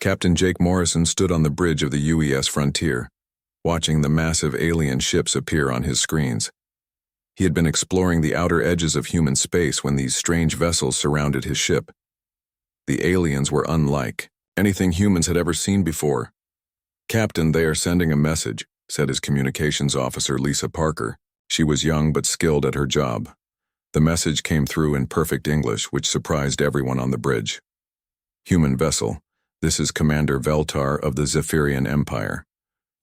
Captain Jake Morrison stood on the bridge of the UES Frontier, watching the massive alien ships appear on his screens. He had been exploring the outer edges of human space when these strange vessels surrounded his ship. The aliens were unlike anything humans had ever seen before. "Captain, they are sending a message," said his communications officer, Lisa Parker. She was young but skilled at her job. The message came through in perfect English, which surprised everyone on the bridge. "Human vessel, this is Commander Veltar of the Zephyrian Empire.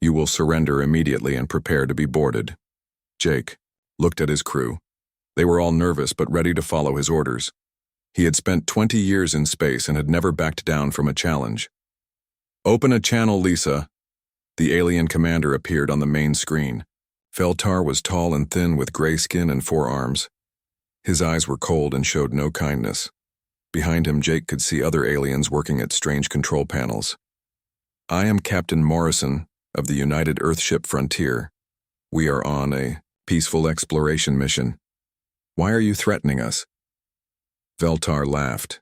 You will surrender immediately and prepare to be boarded." Jake looked at his crew. They were all nervous but ready to follow his orders. He had spent 20 years in space and had never backed down from a challenge. "Open a channel, Lisa." The alien commander appeared on the main screen. Veltar was tall and thin with gray skin and 4 arms. His eyes were cold and showed no kindness. Behind him, Jake could see other aliens working at strange control panels. "I am Captain Morrison of the United Earthship Frontier. We are on a peaceful exploration mission. Why are you threatening us?" Veltar laughed,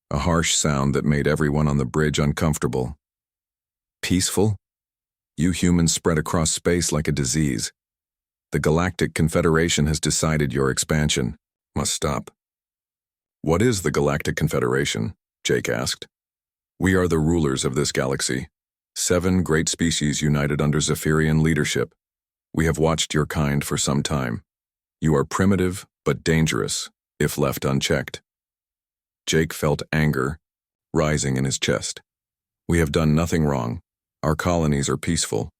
a harsh sound that made everyone on the bridge uncomfortable. "Peaceful? You humans spread across space like a disease. The Galactic Confederation has decided your expansion must stop." "What is the Galactic Confederation?" Jake asked. "We are the rulers of this galaxy. 7 great species united under Zephyrian leadership. We have watched your kind for some time. You are primitive but dangerous if left unchecked." Jake felt anger rising in his chest. "We have done nothing wrong. Our colonies are peaceful.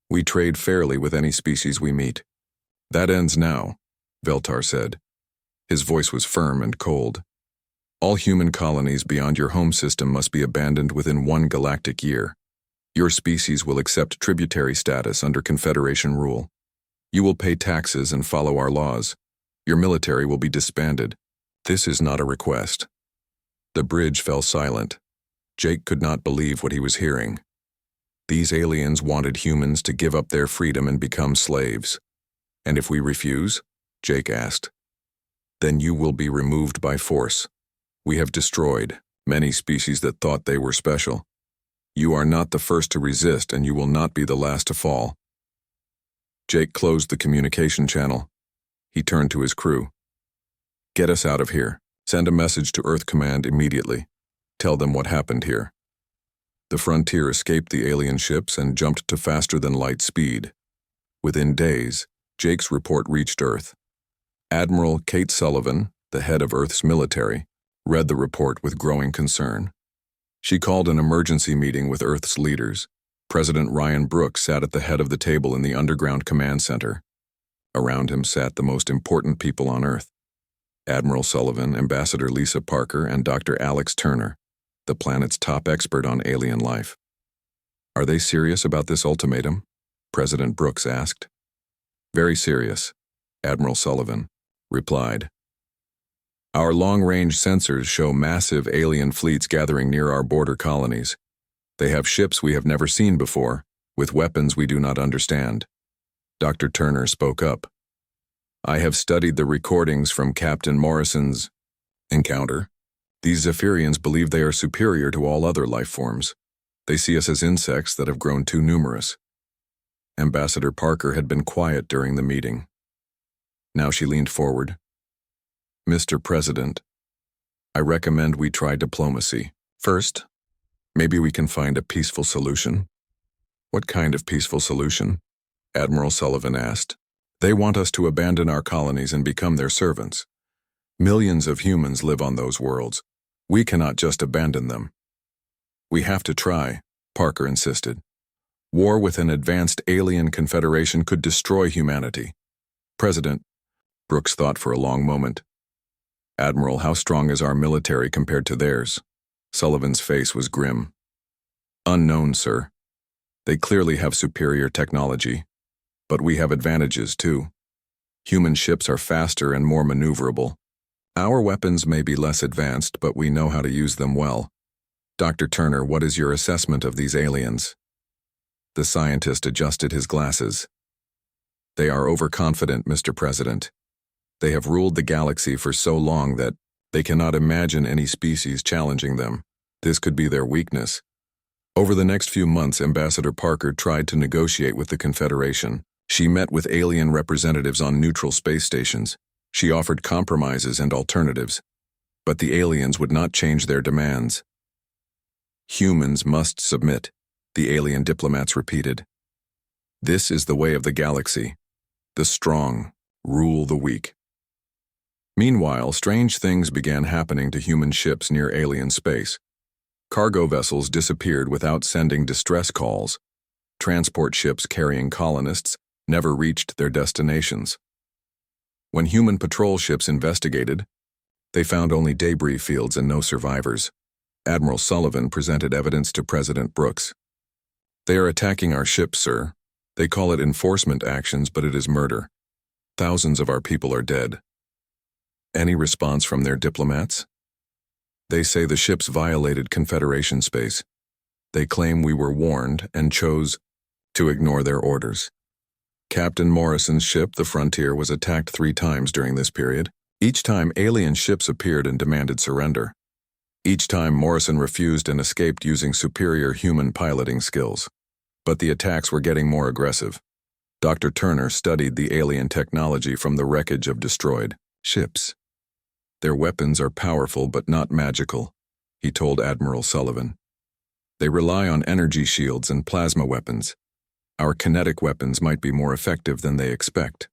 We trade fairly with any species we meet." "That ends now," Veltar said. His voice was firm and cold. "All human colonies beyond your home system must be abandoned within 1 galactic year. Your species will accept tributary status under Confederation rule. You will pay taxes and follow our laws. Your military will be disbanded. This is not a request." The bridge fell silent. Jake could not believe what he was hearing. These aliens wanted humans to give up their freedom and become slaves. "And if we refuse?" Jake asked. "Then you will be removed by force. We have destroyed many species that thought they were special. You are not the first to resist, and you will not be the last to fall." Jake closed the communication channel. He turned to his crew. "Get us out of here. Send a message to Earth Command immediately. Tell them what happened here." The Frontier escaped the alien ships and jumped to faster-than-light speed. Within days, Jake's report reached Earth. Admiral Kate Sullivan, the head of Earth's military, read the report with growing concern. She called an emergency meeting with Earth's leaders. President Ryan Brooks sat at the head of the table in the underground command center. Around him sat the most important people on Earth: Admiral Sullivan, Ambassador Lisa Parker, and Dr. Alex Turner, the planet's top expert on alien life. "Are they serious about this ultimatum?" President Brooks asked. "Very serious," Admiral Sullivan replied. "Our long-range sensors show massive alien fleets gathering near our border colonies. They have ships we have never seen before, with weapons we do not understand." Dr. Turner spoke up. "I have studied the recordings from Captain Morrison's encounter. These Zephyrians believe they are superior to all other life forms. They see us as insects that have grown too numerous." Ambassador Parker had been quiet during the meeting. Now she leaned forward. "Mr. President, I recommend we try diplomacy. First, maybe we can find a peaceful solution." "What kind of peaceful solution?" Admiral Sullivan asked. "They want us to abandon our colonies and become their servants. Millions of humans live on those worlds. We cannot just abandon them." "We have to try," Parker insisted. "War with an advanced alien confederation could destroy humanity." "President," Brooks thought for a long moment. "Admiral, how strong is our military compared to theirs?" Sullivan's face was grim. "Unknown, sir. They clearly have superior technology, but we have advantages too. Human ships are faster and more maneuverable. Our weapons may be less advanced, but we know how to use them well. Dr. Turner, what is your assessment of these aliens?" The scientist adjusted his glasses. "They are overconfident, Mr. President. They have ruled the galaxy for so long that they cannot imagine any species challenging them. This could be their weakness." Over the next few months, Ambassador Parker tried to negotiate with the Confederation. She met with alien representatives on neutral space stations. She offered compromises and alternatives. But the aliens would not change their demands. Humans must submit, the alien diplomats repeated. This is the way of the galaxy. The strong rule the weak. Meanwhile, strange things began happening to human ships near alien space. Cargo vessels disappeared without sending distress calls. Transport ships carrying colonists never reached their destinations. When human patrol ships investigated, they found only debris fields and no survivors. Admiral Sullivan presented evidence to President Brooks. They are attacking our ship, sir. They call it enforcement actions, but it is murder. Thousands of our people are dead. Any response from their diplomats? They say the ships violated Confederation space. They claim we were warned and chose to ignore their orders. Captain Morrison's ship, the Frontier, was attacked 3 times during this period. Each time, alien ships appeared and demanded surrender. Each time, Morrison refused and escaped using superior human piloting skills. But the attacks were getting more aggressive. Dr. Turner studied the alien technology from the wreckage of destroyed ships. Their weapons are powerful but not magical, he told Admiral Sullivan. They rely on energy shields and plasma weapons. Our kinetic weapons might be more effective than they expect.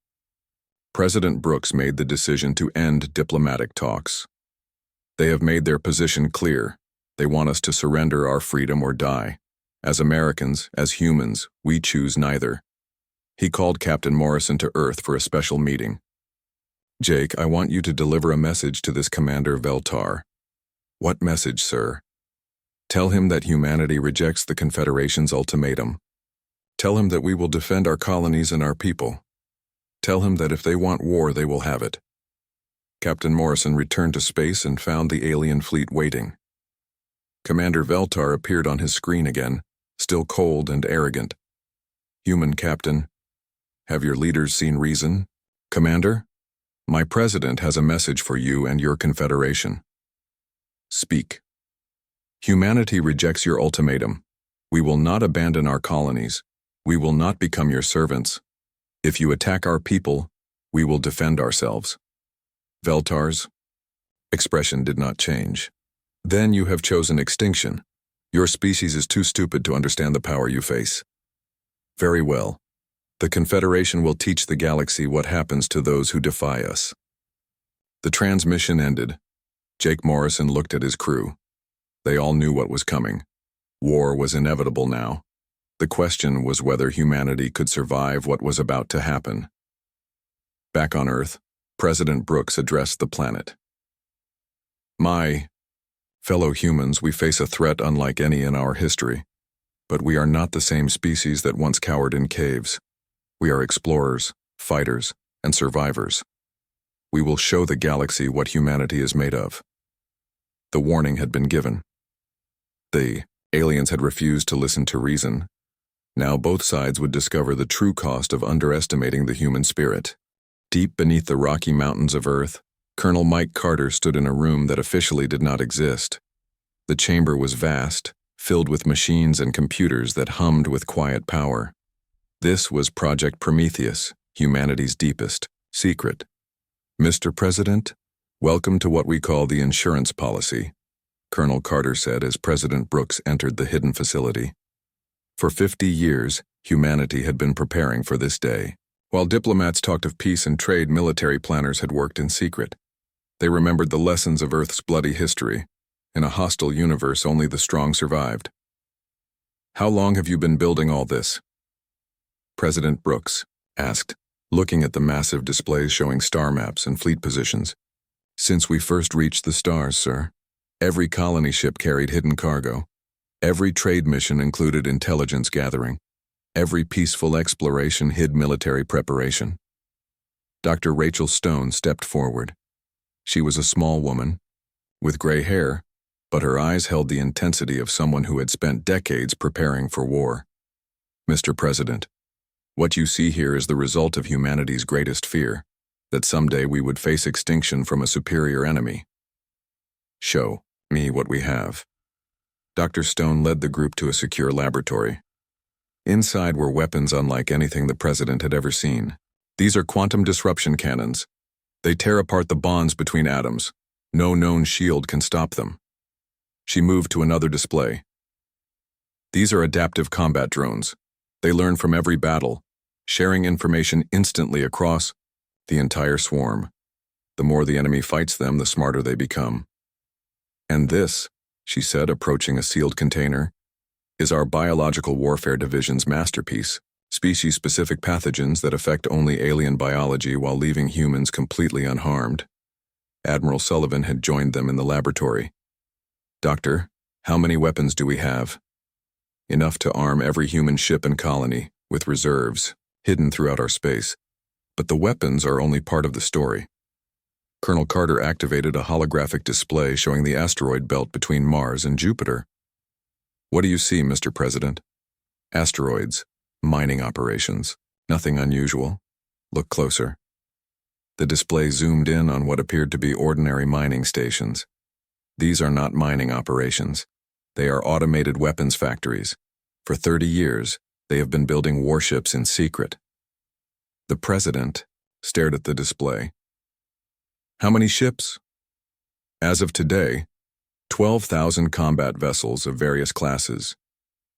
President Brooks made the decision to end diplomatic talks. They have made their position clear. They want us to surrender our freedom or die. As Americans, as humans, we choose neither. He called Captain Morrison to Earth for a special meeting. Jake, I want you to deliver a message to this Commander Veltar. What message, sir? Tell him that humanity rejects the Confederation's ultimatum. Tell him that we will defend our colonies and our people. Tell him that if they want war, they will have it. Captain Morrison returned to space and found the alien fleet waiting. Commander Veltar appeared on his screen again, still cold and arrogant. Human Captain, have your leaders seen reason? Commander? My president has a message for you and your Confederation. Speak. Humanity rejects your ultimatum. We will not abandon our colonies. We will not become your servants. If you attack our people, we will defend ourselves. Veltar's expression did not change. Then you have chosen extinction. Your species is too stupid to understand the power you face. Very well. The Confederation will teach the galaxy what happens to those who defy us. The transmission ended. Jake Morrison looked at his crew. They all knew what was coming. War was inevitable now. The question was whether humanity could survive what was about to happen. Back on Earth, President Brooks addressed the planet. My fellow humans, we face a threat unlike any in our history. But we are not the same species that once cowered in caves. We are explorers, fighters, and survivors. We will show the galaxy what humanity is made of. The warning had been given. The aliens had refused to listen to reason. Now both sides would discover the true cost of underestimating the human spirit. Deep beneath the Rocky Mountains of Earth, Colonel Mike Carter stood in a room that officially did not exist. The chamber was vast, filled with machines and computers that hummed with quiet power. This was Project Prometheus, humanity's deepest secret. Mr. President, welcome to what we call the insurance policy, Colonel Carter said as President Brooks entered the hidden facility. For 50 years, humanity had been preparing for this day. While diplomats talked of peace and trade, military planners had worked in secret. They remembered the lessons of Earth's bloody history. In a hostile universe, only the strong survived. How long have you been building all this? President Brooks asked, looking at the massive displays showing star maps and fleet positions. Since we first reached the stars, sir. Every colony ship carried hidden cargo. Every trade mission included intelligence gathering. Every peaceful exploration hid military preparation. Dr. Rachel Stone stepped forward. She was a small woman, with gray hair, but her eyes held the intensity of someone who had spent decades preparing for war. Mr. President, what you see here is the result of humanity's greatest fear, that someday we would face extinction from a superior enemy. Show me what we have. Dr. Stone led the group to a secure laboratory. Inside were weapons unlike anything the president had ever seen. These are quantum disruption cannons. They tear apart the bonds between atoms. No known shield can stop them. She moved to another display. These are adaptive combat drones. They learn from every battle, sharing information instantly across the entire swarm. The more the enemy fights them, the smarter they become. And this, she said, approaching a sealed container, is our Biological Warfare Division's masterpiece, species-specific pathogens that affect only alien biology while leaving humans completely unharmed. Admiral Sullivan had joined them in the laboratory. Doctor, how many weapons do we have? Enough to arm every human ship and colony, with reserves, hidden throughout our space. But the weapons are only part of the story. Colonel Carter activated a holographic display showing the asteroid belt between Mars and Jupiter. What do you see, Mr. President? Asteroids, mining operations, nothing unusual. Look closer. The display zoomed in on what appeared to be ordinary mining stations. These are not mining operations. They are automated weapons factories. For 30 years, they have been building warships in secret. The president stared at the display. How many ships? As of today, 12,000 combat vessels of various classes,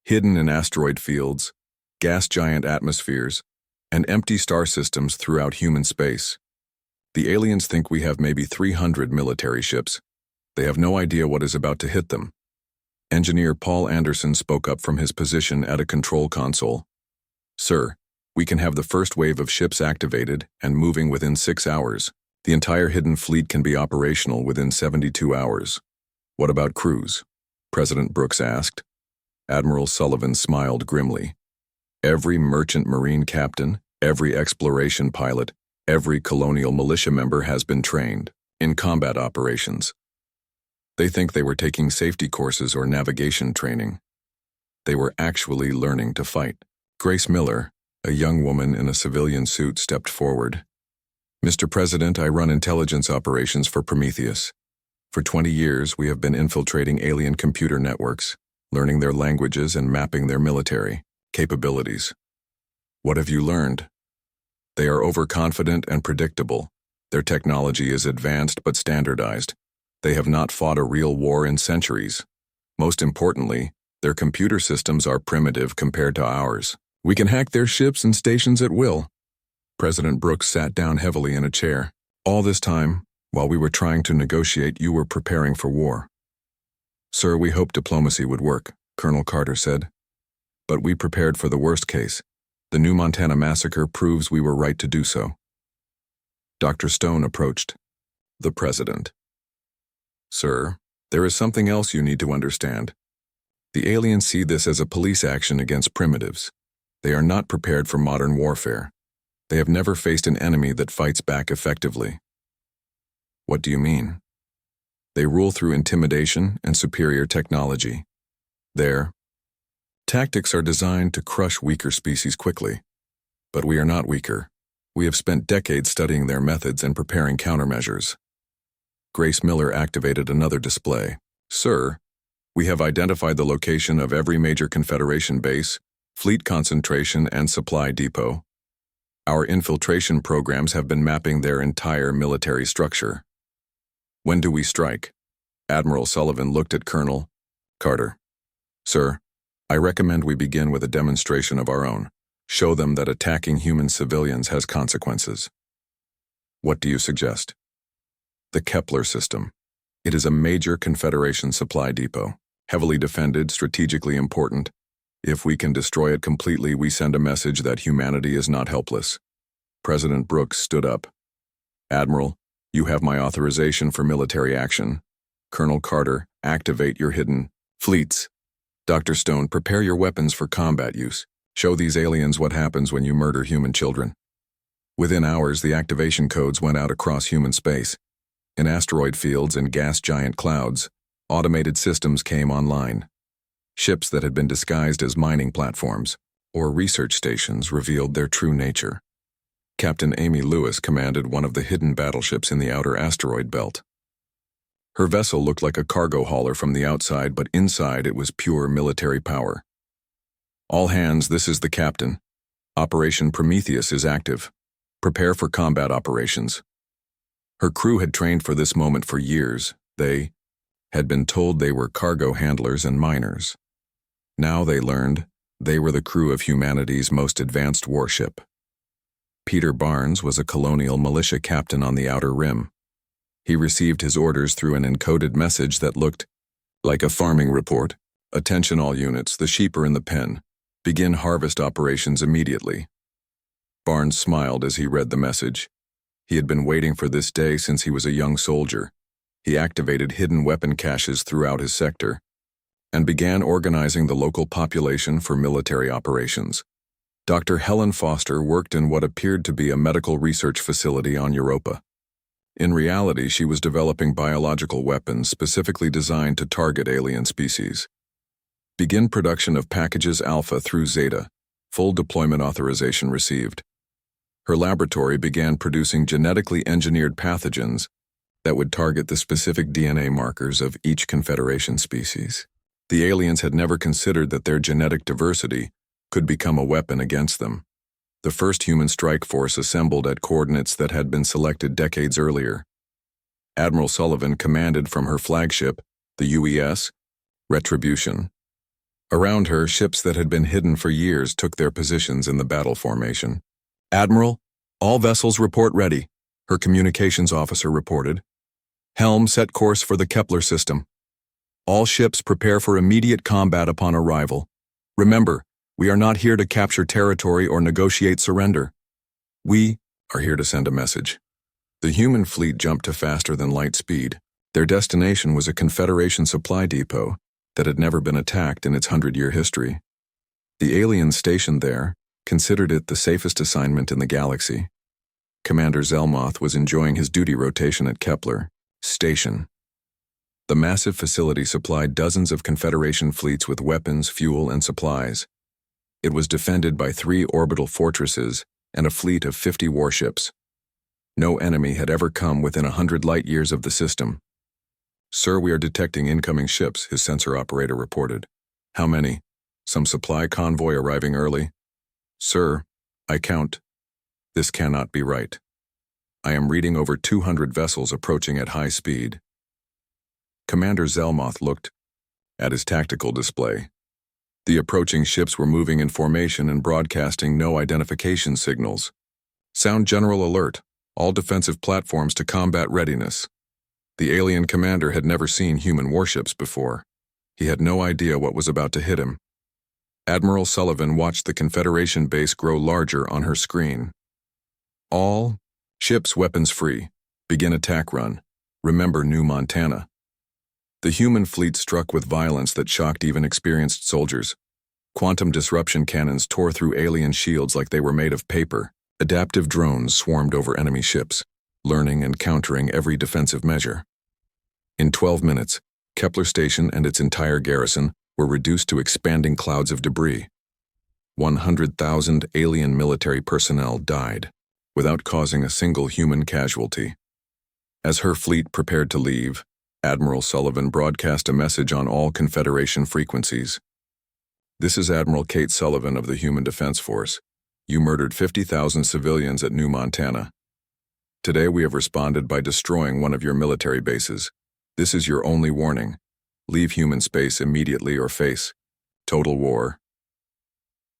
hidden in asteroid fields, gas giant atmospheres, and empty star systems throughout human space. The aliens think we have maybe 300 military ships. They have no idea what is about to hit them. Engineer Paul Anderson spoke up from his position at a control console. Sir, we can have the first wave of ships activated and moving within 6 hours. The entire hidden fleet can be operational within 72 hours. What about crews? President Brooks asked. Admiral Sullivan smiled grimly. Every merchant marine captain, every exploration pilot, every colonial militia member has been trained in combat operations. They think they were taking safety courses or navigation training. They were actually learning to fight. Grace Miller, a young woman in a civilian suit, stepped forward. Mr. President, I run intelligence operations for Prometheus. For 20 years, we have been infiltrating alien computer networks, learning their languages and mapping their military capabilities. What have you learned? They are overconfident and predictable. Their technology is advanced but standardized. They have not fought a real war in centuries. Most importantly, their computer systems are primitive compared to ours. We can hack their ships and stations at will. President Brooks sat down heavily in a chair. All this time, while we were trying to negotiate, you were preparing for war. Sir, we hoped diplomacy would work, Colonel Carter said. But we prepared for the worst case. The New Montana massacre proves we were right to do so. Dr. Stone approached the president. Sir, there is something else you need to understand. The aliens see this as a police action against primitives. They are not prepared for modern warfare. They have never faced an enemy that fights back effectively. What do you mean? They rule through intimidation and superior technology. Their tactics are designed to crush weaker species quickly. But we are not weaker. We have spent decades studying their methods and preparing countermeasures. Grace Miller activated another display. Sir, we have identified the location of every major Confederation base, fleet concentration, and supply depot. Our infiltration programs have been mapping their entire military structure. When do we strike? Admiral Sullivan looked at Colonel Carter. Sir, I recommend we begin with a demonstration of our own. Show them that attacking human civilians has consequences. What do you suggest? The Kepler system. It is a major Confederation supply depot, heavily defended, strategically important. If we can destroy it completely, we send a message that humanity is not helpless. President Brooks stood up. Admiral, you have my authorization for military action. Colonel Carter, activate your hidden fleets. Dr. Stone, prepare your weapons for combat use. Show these aliens what happens when you murder human children. Within hours, the activation codes went out across human space. In asteroid fields and gas giant clouds, automated systems came online. Ships that had been disguised as mining platforms or research stations revealed their true nature. Captain Amy Lewis commanded one of the hidden battleships in the outer asteroid belt. Her vessel looked like a cargo hauler from the outside, but inside it was pure military power. "All hands, this is the captain. Operation Prometheus is active. Prepare for combat operations." Her crew had trained for this moment for years. They had been told they were cargo handlers and miners. Now they learned they were the crew of humanity's most advanced warship. Peter Barnes was a colonial militia captain on the Outer Rim. He received his orders through an encoded message that looked like a farming report. "Attention all units, the sheep are in the pen. Begin harvest operations immediately." Barnes smiled as he read the message. He had been waiting for this day since he was a young soldier. He activated hidden weapon caches throughout his sector and began organizing the local population for military operations. Dr. Helen Foster worked in what appeared to be a medical research facility on Europa. In reality, she was developing biological weapons specifically designed to target alien species. Begin production of packages Alpha through Zeta. Full deployment authorization received. Her laboratory began producing genetically engineered pathogens that would target the specific DNA markers of each Confederation species. The aliens had never considered that their genetic diversity could become a weapon against them. The first human strike force assembled at coordinates that had been selected decades earlier. Admiral Sullivan commanded from her flagship, the UES, Retribution. Around her, ships that had been hidden for years took their positions in the battle formation. "Admiral, all vessels report ready," her communications officer reported. "Helm set course for the Kepler system. All ships prepare for immediate combat upon arrival. Remember, we are not here to capture territory or negotiate surrender. We are here to send a message." The human fleet jumped to faster than light speed. Their destination was a Confederation supply depot that had never been attacked in its 100-year history. The aliens stationed there considered it the safest assignment in the galaxy. Commander Zelmoth was enjoying his duty rotation at Kepler Station. The massive facility supplied dozens of Confederation fleets with weapons, fuel, and supplies. It was defended by 3 orbital fortresses and a fleet of 50 warships. No enemy had ever come within 100 light-years of the system. "Sir, we are detecting incoming ships," his sensor operator reported. "How many? Some supply convoy arriving early?" "Sir, I count. This cannot be right. I am reading over 200 vessels approaching at high speed." Commander Zelmoth looked at his tactical display. The approaching ships were moving in formation and broadcasting no identification signals. "Sound general alert. All defensive platforms to combat readiness." The alien commander had never seen human warships before. He had no idea what was about to hit him. Admiral Sullivan watched the Confederation base grow larger on her screen. "All ships weapons free. Begin attack run. Remember New Montana." The human fleet struck with violence that shocked even experienced soldiers. Quantum disruption cannons tore through alien shields like they were made of paper. Adaptive drones swarmed over enemy ships, learning and countering every defensive measure. In 12 minutes, Kepler Station and its entire garrison were reduced to expanding clouds of debris. 100,000 alien military personnel died, without causing a single human casualty. As her fleet prepared to leave, Admiral Sullivan broadcast a message on all Confederation frequencies. "This is Admiral Kate Sullivan of the Human Defense Force. You murdered 50,000 civilians at New Montana. Today we have responded by destroying one of your military bases. This is your only warning. Leave human space immediately or face total war."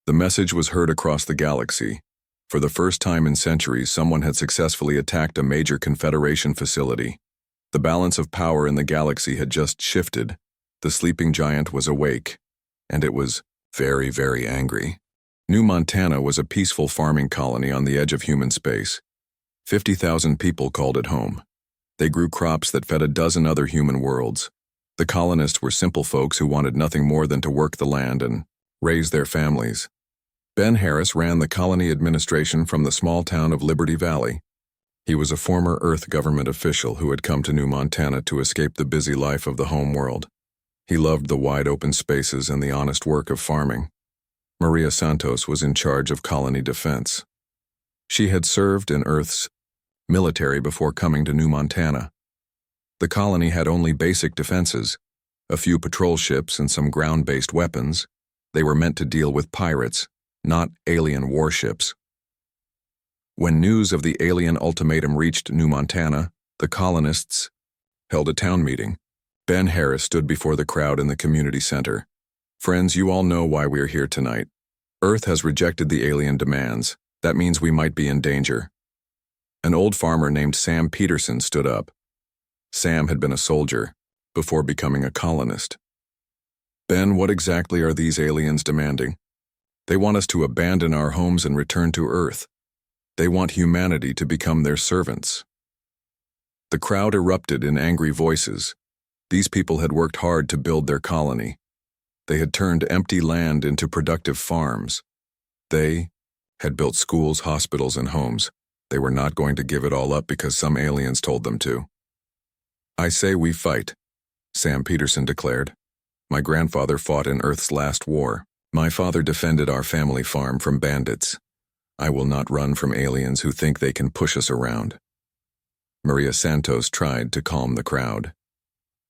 The message was heard across the galaxy. For the first time in centuries, someone had successfully attacked a major Confederation facility. The balance of power in the galaxy had just shifted. The sleeping giant was awake, and it was very, very angry. New Montana was a peaceful farming colony on the edge of human space. 50,000 people called it home. They grew crops that fed a dozen other human worlds. The colonists were simple folks who wanted nothing more than to work the land and raise their families. Ben Harris ran the colony administration from the small town of Liberty Valley. He was a former Earth government official who had come to New Montana to escape the busy life of the home world. He loved the wide open spaces and the honest work of farming. Maria Santos was in charge of colony defense. She had served in Earth's military before coming to New Montana. The colony had only basic defenses, a few patrol ships and some ground-based weapons. They were meant to deal with pirates, not alien warships. When news of the alien ultimatum reached New Montana, the colonists held a town meeting. Ben Harris stood before the crowd in the community center. "Friends, you all know why we're here tonight. Earth has rejected the alien demands. That means we might be in danger." An old farmer named Sam Peterson stood up. Sam had been a soldier before becoming a colonist. "Ben, what exactly are these aliens demanding? They want us to abandon our homes and return to Earth. They want humanity to become their servants." The crowd erupted in angry voices. These people had worked hard to build their colony. They had turned empty land into productive farms. They had built schools, hospitals, and homes. They were not going to give it all up because some aliens told them to. "I say we fight," Sam Peterson declared. "My grandfather fought in Earth's last war. My father defended our family farm from bandits. I will not run from aliens who think they can push us around." Maria Santos tried to calm the crowd.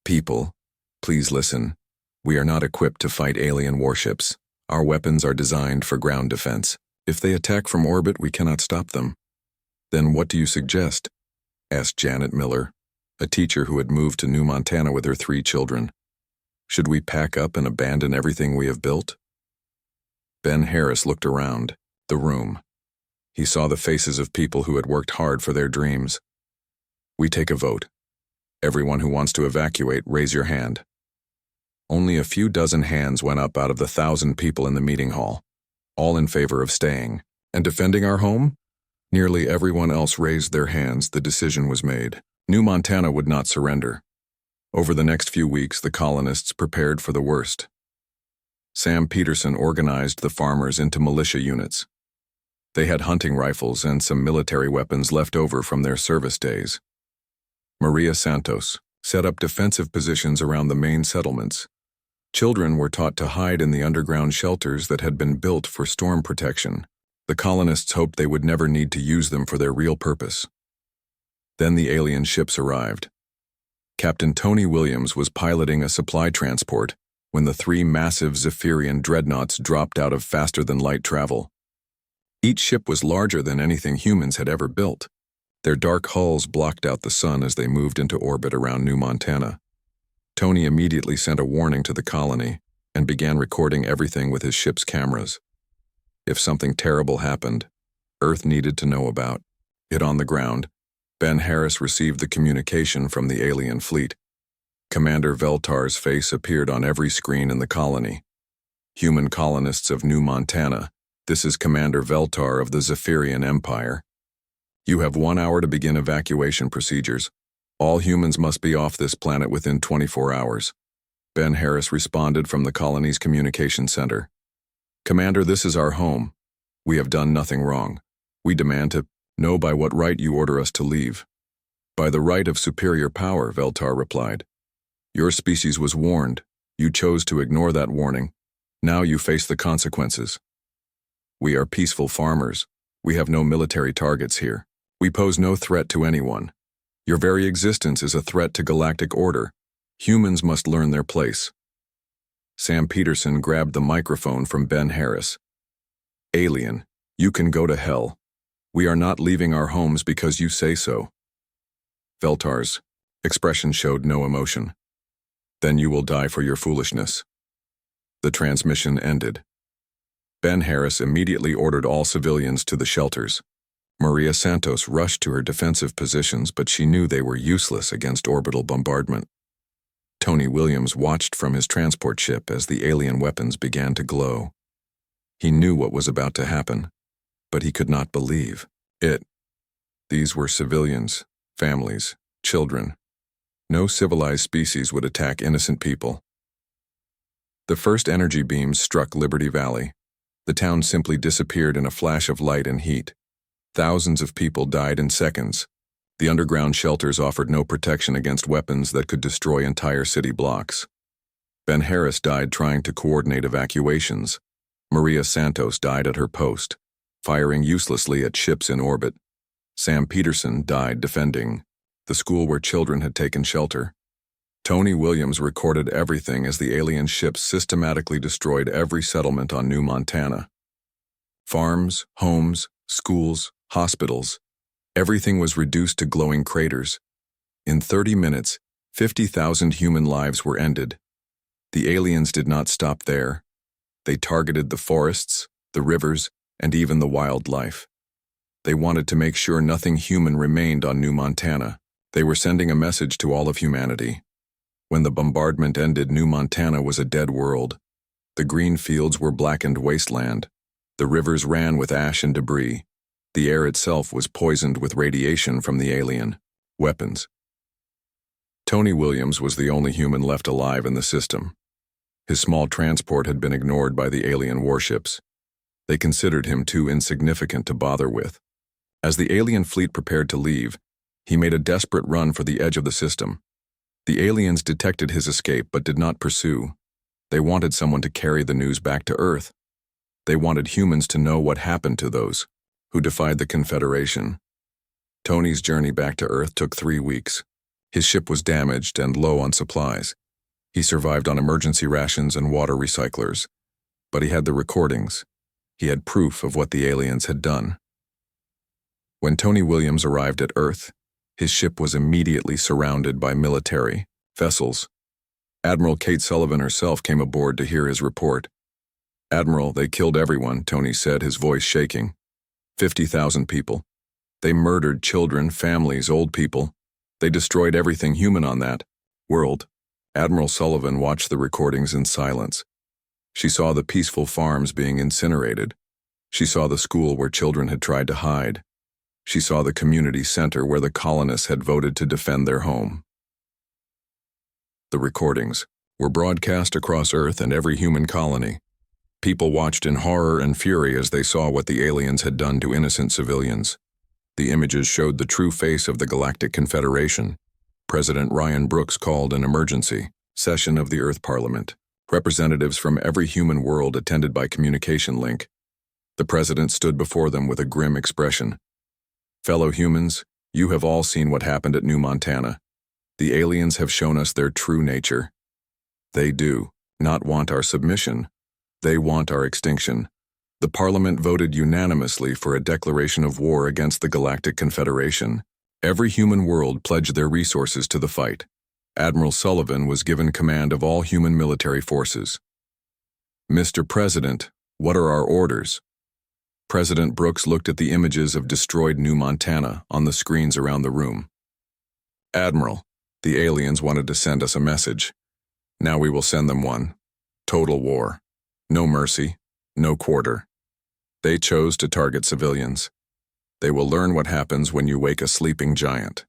"People, please listen. We are not equipped to fight alien warships. Our weapons are designed for ground defense. If they attack from orbit, we cannot stop them." "Then what do you suggest?" asked Janet Miller, a teacher who had moved to New Montana with her 3 children. "Should we pack up and abandon everything we have built?" Ben Harris looked around the room. He saw the faces of people who had worked hard for their dreams. "We take a vote. Everyone who wants to evacuate, raise your hand." Only a few dozen hands went up out of the 1,000 people in the meeting hall, all in favor of staying and defending our home. Nearly everyone else raised their hands. The decision was made. New Montana would not surrender. Over the next few weeks, the colonists prepared for the worst. Sam Peterson organized the farmers into militia units. They had hunting rifles and some military weapons left over from their service days. Maria Santos set up defensive positions around the main settlements. Children were taught to hide in the underground shelters that had been built for storm protection. The colonists hoped they would never need to use them for their real purpose. Then the alien ships arrived. Captain Tony Williams was piloting a supply transport when the 3 massive Zephyrian dreadnoughts dropped out of faster-than-light travel. Each ship was larger than anything humans had ever built. Their dark hulls blocked out the sun as they moved into orbit around New Montana. Tony immediately sent a warning to the colony and began recording everything with his ship's cameras. If something terrible happened, Earth needed to know about it. On the ground, Ben Harris received the communication from the alien fleet. Commander Veltar's face appeared on every screen in the colony. "Human colonists of New Montana, this is Commander Veltar of the Zephyrian Empire. You have 1 hour to begin evacuation procedures. All humans must be off this planet within 24 hours. Ben Harris responded from the colony's communication center. "Commander, this is our home. We have done nothing wrong. We demand to know by what right you order us to leave." "By the right of superior power," Veltar replied. "Your species was warned. You chose to ignore that warning. Now you face the consequences. We are peaceful farmers. We have no military targets here. We pose no threat to anyone. Your very existence is a threat to galactic order. Humans must learn their place." Sam Peterson grabbed the microphone from Ben Harris. "Alien, you can go to hell. We are not leaving our homes because you say so." Veltar's expression showed no emotion. "Then you will die for your foolishness." The transmission ended. Ben Harris immediately ordered all civilians to the shelters. Maria Santos rushed to her defensive positions, but she knew they were useless against orbital bombardment. Tony Williams watched from his transport ship as the alien weapons began to glow. He knew what was about to happen, but he could not believe it. These were civilians, families, children. No civilized species would attack innocent people. The first energy beams struck Liberty Valley. The town simply disappeared in a flash of light and heat. Thousands of people died in seconds. The underground shelters offered no protection against weapons that could destroy entire city blocks. Ben Harris died trying to coordinate evacuations. Maria Santos died at her post, firing uselessly at ships in orbit. Sam Peterson died defending the school where children had taken shelter. Tony Williams recorded everything as the alien ships systematically destroyed every settlement on New Montana. Farms, homes, schools, hospitals, everything was reduced to glowing craters. In 30 minutes, 50,000 human lives were ended. The aliens did not stop there. They targeted the forests, the rivers, and even the wildlife. They wanted to make sure nothing human remained on New Montana. They were sending a message to all of humanity. When the bombardment ended, New Montana was a dead world. The green fields were blackened wasteland. The rivers ran with ash and debris. The air itself was poisoned with radiation from the alien weapons. Tony Williams was the only human left alive in the system. His small transport had been ignored by the alien warships. They considered him too insignificant to bother with. As the alien fleet prepared to leave, he made a desperate run for the edge of the system. The aliens detected his escape but did not pursue. They wanted someone to carry the news back to Earth. They wanted humans to know what happened to those who defied the Confederation. Tony's journey back to Earth took 3 weeks. His ship was damaged and low on supplies. He survived on emergency rations and water recyclers. But he had the recordings. He had proof of what the aliens had done. When Tony Williams arrived at Earth, his ship was immediately surrounded by military vessels. Admiral Kate Sullivan herself came aboard to hear his report. "Admiral, they killed everyone," Tony said, his voice shaking. 50,000 people. They murdered children, families, old people. They destroyed everything human on that world. Admiral Sullivan watched the recordings in silence. She saw the peaceful farms being incinerated. She saw the school where children had tried to hide. She saw the community center where the colonists had voted to defend their home. The recordings were broadcast across Earth and every human colony. People watched in horror and fury as they saw what the aliens had done to innocent civilians. The images showed the true face of the Galactic Confederation. President Ryan Brooks called an emergency session of the Earth Parliament. Representatives from every human world attended by communication link. The president stood before them with a grim expression. "Fellow humans, you have all seen what happened at New Montana. The aliens have shown us their true nature. They do not want our submission. They want our extinction." The Parliament voted unanimously for a declaration of war against the Galactic Confederation. Every human world pledged their resources to the fight. Admiral Sullivan was given command of all human military forces. "Mr. President, what are our orders?" President Brooks looked at the images of destroyed New Montana on the screens around the room. "Admiral, the aliens wanted to send us a message. Now we will send them one. Total war. No mercy, no quarter. They chose to target civilians. They will learn what happens when you wake a sleeping giant."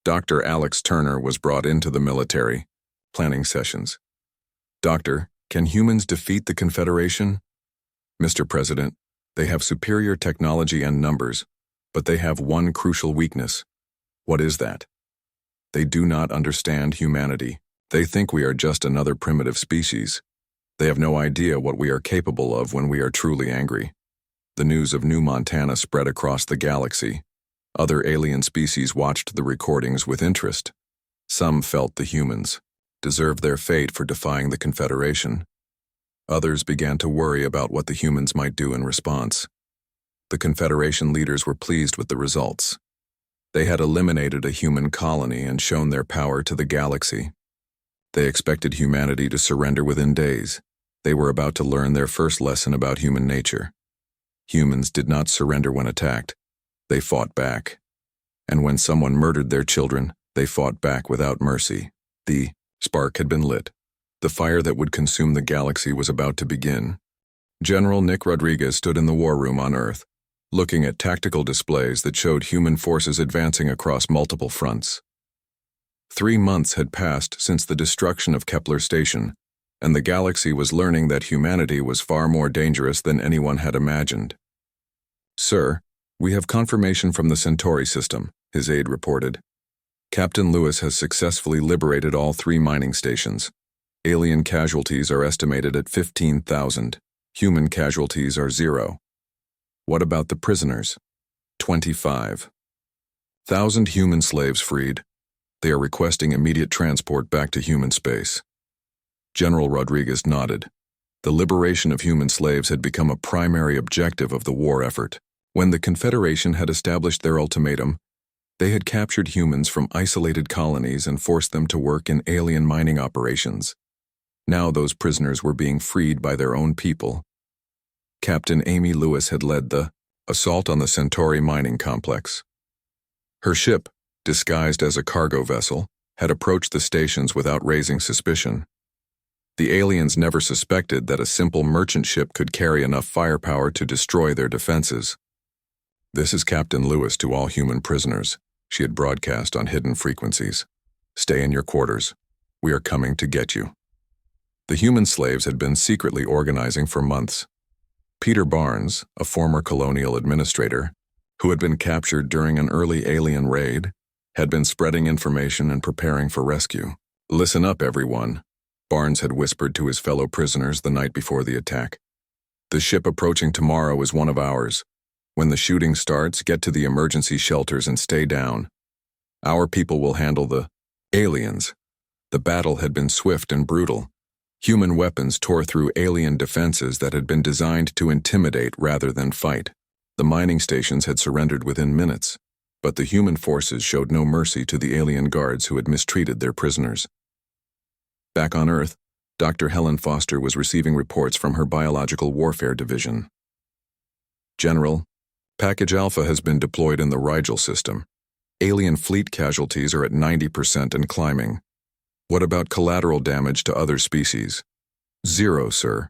Dr. Alex Turner was brought into the military planning sessions. "Doctor, can humans defeat the Confederation?" "Mr. President, they have superior technology and numbers, but they have one crucial weakness." "What is that?" "They do not understand humanity. They think we are just another primitive species. They have no idea what we are capable of when we are truly angry." The news of New Montana spread across the galaxy. Other alien species watched the recordings with interest. Some felt the humans deserved their fate for defying the Confederation. Others began to worry about what the humans might do in response. The Confederation leaders were pleased with the results. They had eliminated a human colony and shown their power to the galaxy. They expected humanity to surrender within days. They were about to learn their first lesson about human nature. Humans did not surrender when attacked. They fought back. And when someone murdered their children, they fought back without mercy. The spark had been lit. The fire that would consume the galaxy was about to begin. General Nick Rodriguez stood in the war room on Earth, looking at tactical displays that showed human forces advancing across multiple fronts. 3 months had passed since the destruction of Kepler Station, and the galaxy was learning that humanity was far more dangerous than anyone had imagined. "Sir, we have confirmation from the Centauri system," his aide reported. "Captain Lewis has successfully liberated all 3 mining stations. Alien casualties are estimated at 15,000. Human casualties are 0. What about the prisoners?" 25. 1,000 human slaves freed. They are requesting immediate transport back to human space. General Rodriguez nodded. The liberation of human slaves had become a primary objective of the war effort. When the Confederation had established their ultimatum, they had captured humans from isolated colonies and forced them to work in alien mining operations. Now those prisoners were being freed by their own people. Captain Amy Lewis had led the assault on the Centauri mining complex. Her ship, disguised as a cargo vessel, had approached the stations without raising suspicion. The aliens never suspected that a simple merchant ship could carry enough firepower to destroy their defenses. "This is Captain Lewis to all human prisoners," she had broadcast on hidden frequencies. "Stay in your quarters. We are coming to get you." The human slaves had been secretly organizing for months. Peter Barnes, a former colonial administrator, who had been captured during an early alien raid, had been spreading information and preparing for rescue. "Listen up, everyone," Barnes had whispered to his fellow prisoners the night before the attack. "The ship approaching tomorrow is one of ours. When the shooting starts, get to the emergency shelters and stay down. Our people will handle the aliens." The battle had been swift and brutal. Human weapons tore through alien defenses that had been designed to intimidate rather than fight. The mining stations had surrendered within minutes, but the human forces showed no mercy to the alien guards who had mistreated their prisoners. Back on Earth, Dr. Helen Foster was receiving reports from her Biological Warfare Division. "General, Package Alpha has been deployed in the Rigel system. Alien fleet casualties are at 90% and climbing. What about collateral damage to other species?" "Zero, sir.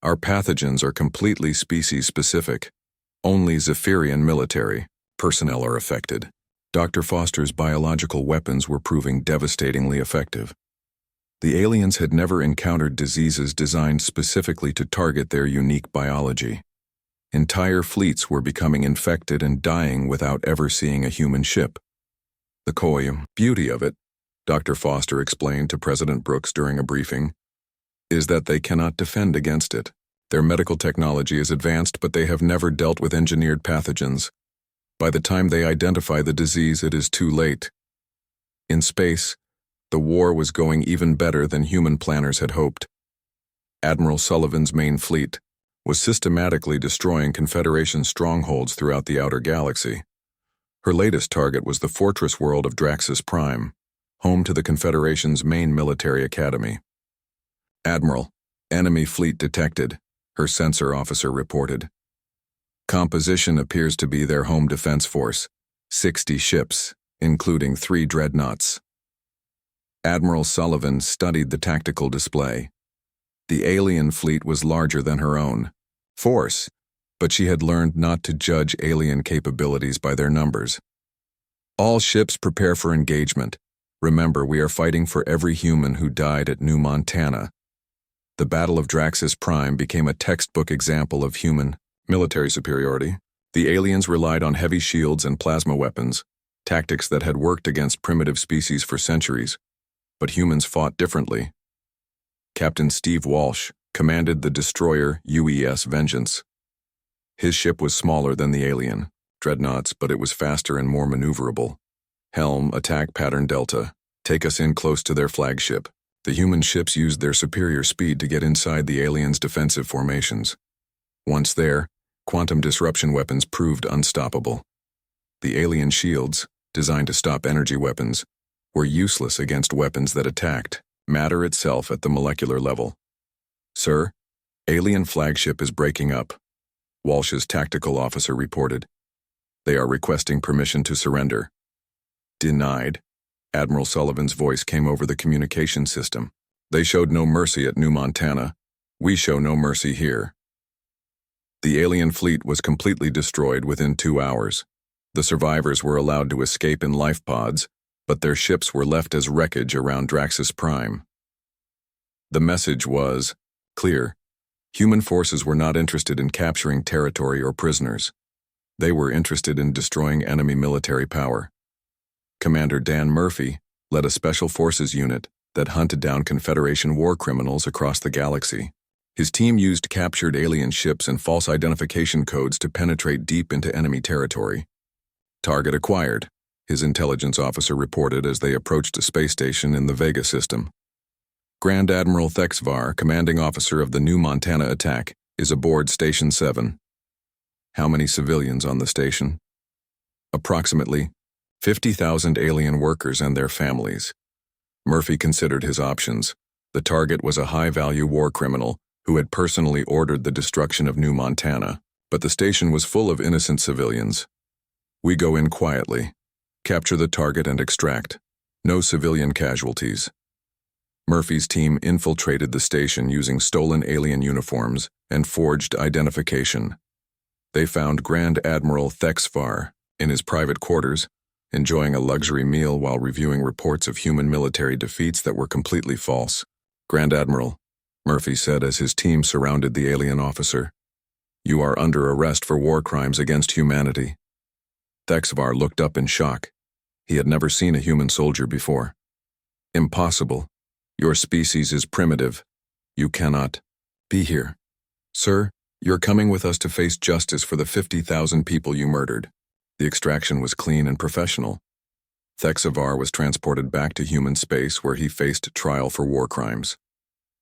Our pathogens are completely species-specific. Only Zephyrian military personnel are affected." Dr. Foster's biological weapons were proving devastatingly effective. The aliens had never encountered diseases designed specifically to target their unique biology. Entire fleets were becoming infected and dying without ever seeing a human ship. "The beauty of it," Dr. Foster explained to President Brooks during a briefing, "is that they cannot defend against it. Their medical technology is advanced, but they have never dealt with engineered pathogens. By the time they identify the disease, it is too late." In space, the war was going even better than human planners had hoped. Admiral Sullivan's main fleet was systematically destroying Confederation strongholds throughout the outer galaxy. Her latest target was the fortress world of Draxus Prime, home to the Confederation's main military academy. "Admiral, enemy fleet detected," her sensor officer reported. "Composition appears to be their home defense force, 60 ships, including 3 dreadnoughts." Admiral Sullivan studied the tactical display. The alien fleet was larger than her own force, but she had learned not to judge alien capabilities by their numbers. "All ships prepare for engagement. Remember, we are fighting for every human who died at New Montana." The Battle of Draxus Prime became a textbook example of human military superiority. The aliens relied on heavy shields and plasma weapons, tactics that had worked against primitive species for centuries, but humans fought differently. Captain Steve Walsh commanded the destroyer UES Vengeance. His ship was smaller than the alien dreadnoughts, but it was faster and more maneuverable. "Helm, attack pattern Delta. Take us in close to their flagship." The human ships used their superior speed to get inside the aliens' defensive formations. Once there, quantum disruption weapons proved unstoppable. The alien shields, designed to stop energy weapons, were useless against weapons that attacked matter itself at the molecular level. "Sir, alien flagship is breaking up," Walsh's tactical officer reported. "They are requesting permission to surrender." "Denied." Admiral Sullivan's voice came over the communication system. "They showed no mercy at New Montana. We show no mercy here." The alien fleet was completely destroyed within 2 hours. The survivors were allowed to escape in life pods, but their ships were left as wreckage around Draxus Prime. The message was clear. Human forces were not interested in capturing territory or prisoners. They were interested in destroying enemy military power. Commander Dan Murphy led a special forces unit that hunted down Confederation war criminals across the galaxy. His team used captured alien ships and false identification codes to penetrate deep into enemy territory. Target acquired. his intelligence officer reported as they approached a space station in the Vega system. Grand Admiral Thexvar, commanding officer of the New Montana attack, is aboard Station 7. How many civilians on the station? Approximately 50,000 alien workers and their families. Murphy considered his options. The target was a high-value war criminal who had personally ordered the destruction of New Montana, but the station was full of innocent civilians. We go in quietly, capture the target and extract. No civilian casualties. Murphy's team infiltrated the station using stolen alien uniforms and forged identification. They found Grand Admiral Thexvar in his private quarters, enjoying a luxury meal while reviewing reports of human military defeats that were completely false. Grand Admiral, Murphy said as his team surrounded the alien officer, you are under arrest for war crimes against humanity. Thexvar looked up in shock. He had never seen a human soldier before. Impossible. Your species is primitive. You cannot be here. Sir, you're coming with us to face justice for the 50,000 people you murdered. The extraction was clean and professional. Thexvar was transported back to human space where he faced trial for war crimes.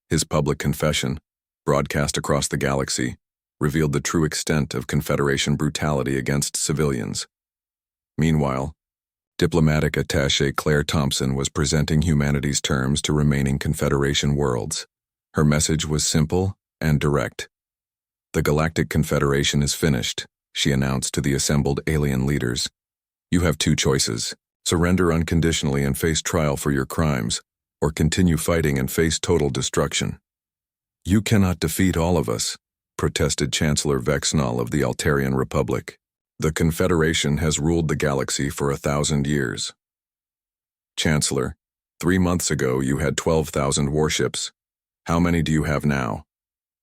His public confession, broadcast across the galaxy, revealed the true extent of Confederation brutality against civilians. Meanwhile, diplomatic attaché Claire Thompson was presenting humanity's terms to remaining Confederation worlds. Her message was simple and direct. The Galactic Confederation is finished, she announced to the assembled alien leaders. You have two choices: surrender unconditionally and face trial for your crimes, or continue fighting and face total destruction. You cannot defeat all of us, protested Chancellor Vexnal of the Altarian Republic. The Confederation has ruled the galaxy for 1,000 years. Chancellor, 3 months ago you had 12,000 warships. How many do you have now?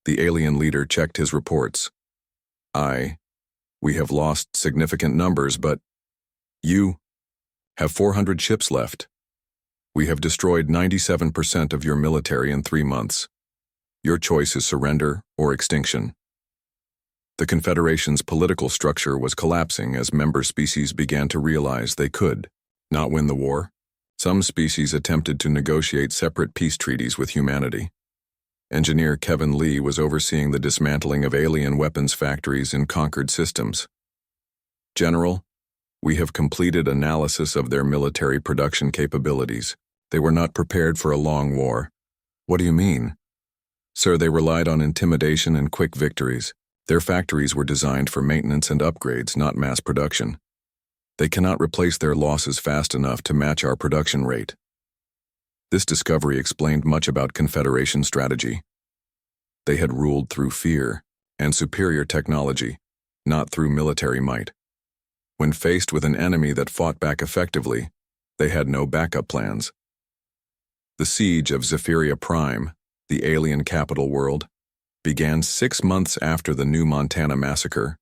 The alien leader checked his reports. We have lost significant numbers, but you have 400 ships left. We have destroyed 97% of your military in 3 months. Your choice is surrender or extinction. The Confederation's political structure was collapsing as member species began to realize they could not win the war. Some species attempted to negotiate separate peace treaties with humanity. Engineer Kevin Lee was overseeing the dismantling of alien weapons factories in conquered systems. General, we have completed analysis of their military production capabilities. They were not prepared for a long war. What do you mean? Sir, they relied on intimidation and quick victories. Their factories were designed for maintenance and upgrades, not mass production. They cannot replace their losses fast enough to match our production rate. This discovery explained much about Confederation strategy. They had ruled through fear and superior technology, not through military might. When faced with an enemy that fought back effectively, they had no backup plans. The siege of Zephyria Prime, the alien capital world, began 6 months after the New Montana massacre.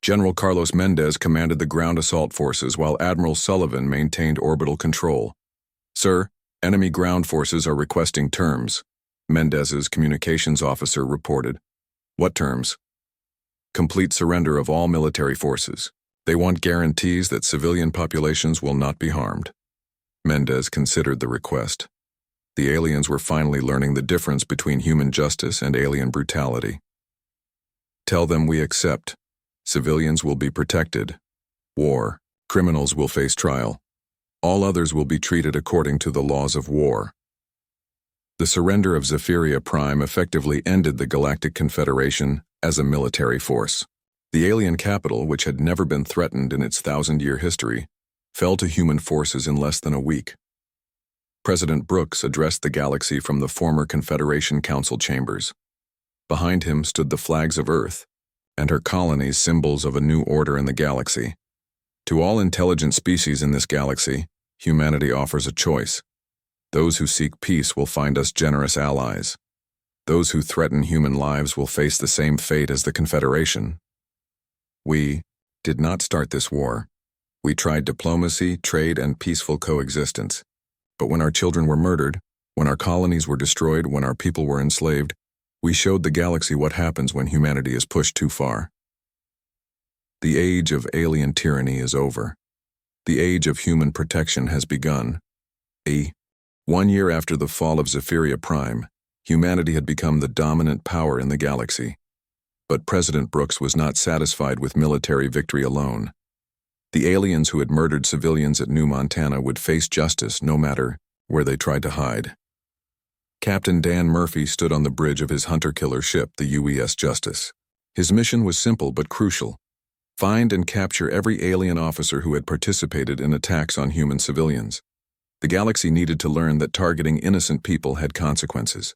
General Carlos Mendez commanded the ground assault forces while Admiral Sullivan maintained orbital control. Sir, enemy ground forces are requesting terms, Mendez's communications officer reported. What terms? Complete surrender of all military forces. They want guarantees that civilian populations will not be harmed. Mendez considered the request. The aliens were finally learning the difference between human justice and alien brutality. Tell them we accept. Civilians will be protected. War. Criminals will face trial. All others will be treated according to the laws of war. The surrender of Zephyria Prime effectively ended the Galactic Confederation as a military force. The alien capital, which had never been threatened in its 1,000-year history, fell to human forces in less than a week. President Brooks addressed the galaxy from the former Confederation Council chambers. Behind him stood the flags of Earth, and her colonies symbols of a new order in the galaxy. To all intelligent species in this galaxy, humanity offers a choice. Those who seek peace will find us generous allies. Those who threaten human lives will face the same fate as the Confederation. We did not start this war. We tried diplomacy, trade, and peaceful coexistence. But when our children were murdered, when our colonies were destroyed, when our people were enslaved, we showed the galaxy what happens when humanity is pushed too far. The age of alien tyranny is over. The age of human protection has begun. 1 year after the fall of Zephyria Prime, humanity had become the dominant power in the galaxy. But President Brooks was not satisfied with military victory alone. The aliens who had murdered civilians at New Montana would face justice no matter where they tried to hide. Captain Dan Murphy stood on the bridge of his hunter-killer ship, the UES Justice. His mission was simple but crucial. Find and capture every alien officer who had participated in attacks on human civilians. The galaxy needed to learn that targeting innocent people had consequences.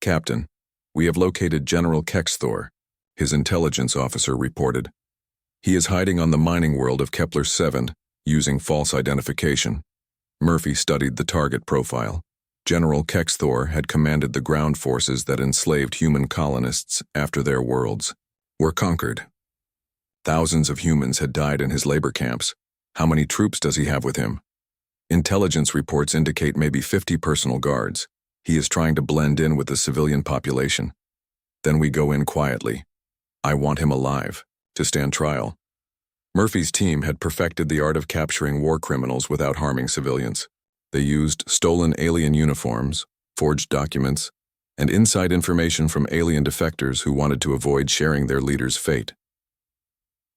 Captain, we have located General Kexthor, his intelligence officer reported. He is hiding on the mining world of Kepler-7, using false identification. Murphy studied the target profile. General Kexthor had commanded the ground forces that enslaved human colonists after their worlds were conquered. Thousands of humans had died in his labor camps. How many troops does he have with him? Intelligence reports indicate maybe 50 personal guards. He is trying to blend in with the civilian population. Then we go in quietly. I want him alive, to stand trial. Murphy's team had perfected the art of capturing war criminals without harming civilians. They used stolen alien uniforms, forged documents, and inside information from alien defectors who wanted to avoid sharing their leader's fate.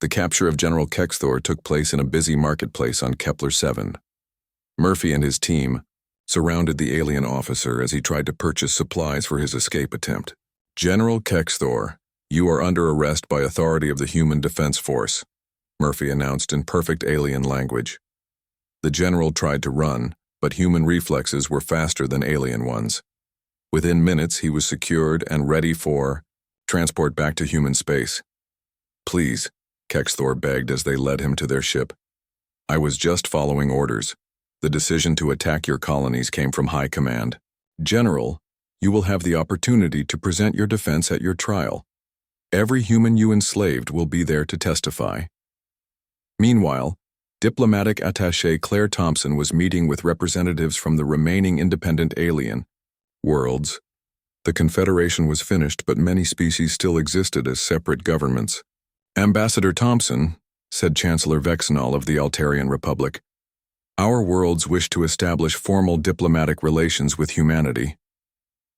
The capture of General Kexthor took place in a busy marketplace on Kepler-7. Murphy and his team surrounded the alien officer as he tried to purchase supplies for his escape attempt. General Kexthor, you are under arrest by authority of the Human Defense Force, Murphy announced in perfect alien language. The general tried to run, but human reflexes were faster than alien ones. Within minutes, he was secured and ready for transport back to human space. Please, Kexthor begged as they led him to their ship. I was just following orders. The decision to attack your colonies came from high command. General, you will have the opportunity to present your defense at your trial. Every human you enslaved will be there to testify. Meanwhile, diplomatic attaché Claire Thompson was meeting with representatives from the remaining independent alien worlds. The Confederation was finished, but many species still existed as separate governments. Ambassador Thompson, said Chancellor Vexenol of the Altarian Republic, our worlds wish to establish formal diplomatic relations with humanity.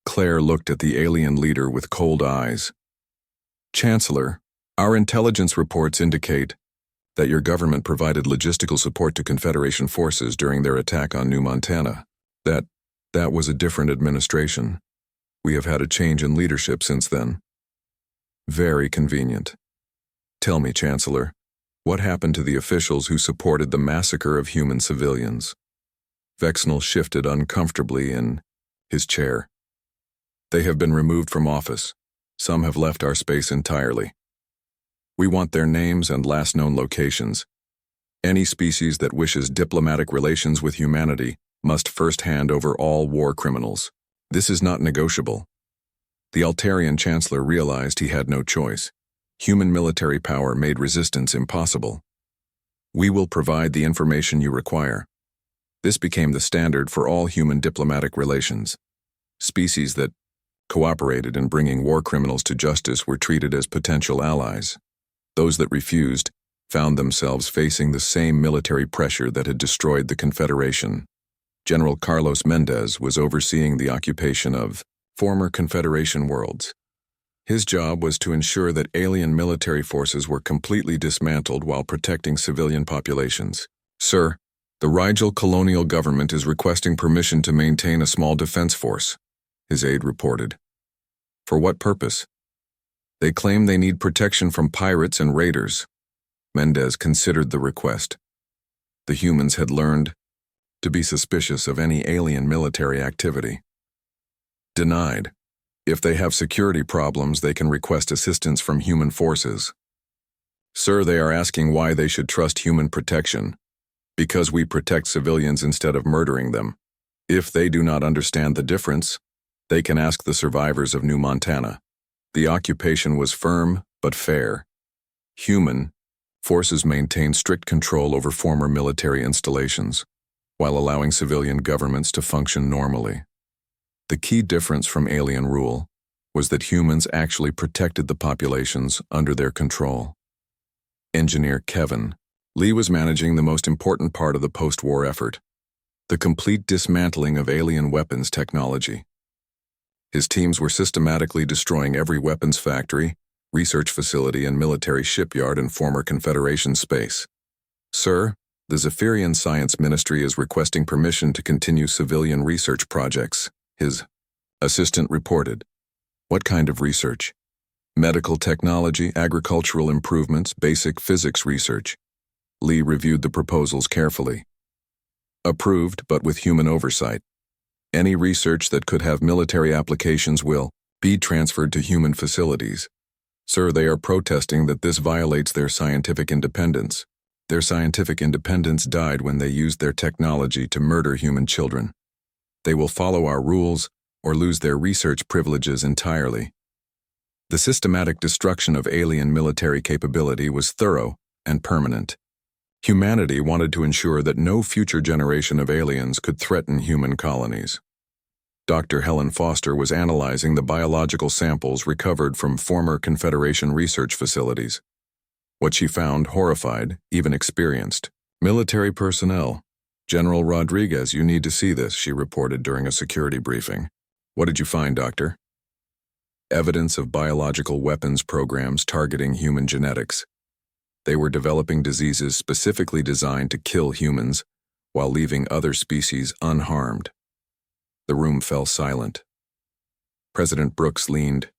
Claire looked at the alien leader with cold eyes. Chancellor, our intelligence reports indicate that your government provided logistical support to Confederation forces during their attack on New Montana. That was a different administration. We have had a change in leadership since then. Very convenient. Tell me, Chancellor, what happened to the officials who supported the massacre of human civilians? Vexenol shifted uncomfortably in his chair. They have been removed from office. Some have left our space entirely. We want their names and last known locations. Any species that wishes diplomatic relations with humanity must first hand over all war criminals. This is not negotiable. The Altarian Chancellor realized he had no choice. Human military power made resistance impossible. We will provide the information you require. This became the standard for all human diplomatic relations. Species that cooperated in bringing war criminals to justice were treated as potential allies. Those that refused found themselves facing the same military pressure that had destroyed the Confederation. General Carlos Mendez was overseeing the occupation of former Confederation worlds. His job was to ensure that alien military forces were completely dismantled while protecting civilian populations. Sir, the Rigel colonial government is requesting permission to maintain a small defense force, his aide reported. For what purpose? They claim they need protection from pirates and raiders. Mendez considered the request. The humans had learned to be suspicious of any alien military activity. Denied. If they have security problems, they can request assistance from human forces. Sir, they are asking why they should trust human protection. Because we protect civilians instead of murdering them. If they do not understand the difference, they can ask the survivors of New Montana. The occupation was firm but fair. Human forces maintained strict control over former military installations, while allowing civilian governments to function normally. The key difference from alien rule was that humans actually protected the populations under their control. Engineer Kevin, Lee was managing the most important part of the post-war effort, the complete dismantling of alien weapons technology. His teams were systematically destroying every weapons factory, research facility, and military shipyard in former Confederation space. Sir, the Zephyrian Science Ministry is requesting permission to continue civilian research projects, his assistant reported. What kind of research? Medical technology, agricultural improvements, basic physics research. Lee reviewed the proposals carefully. Approved, but with human oversight. Any research that could have military applications will be transferred to human facilities. Sir, they are protesting that this violates their scientific independence. Their scientific independence died when they used their technology to murder human children. They will follow our rules or lose their research privileges entirely. The systematic destruction of alien military capability was thorough and permanent. Humanity wanted to ensure that no future generation of aliens could threaten human colonies. Dr. Helen Foster was analyzing the biological samples recovered from former Confederation research facilities. What she found horrified, even experienced. Military personnel. General Rodriguez, you need to see this, she reported during a security briefing. What did you find, Doctor? Evidence of biological weapons programs targeting human genetics. They were developing diseases specifically designed to kill humans while leaving other species unharmed. The room fell silent. President Brooks leaned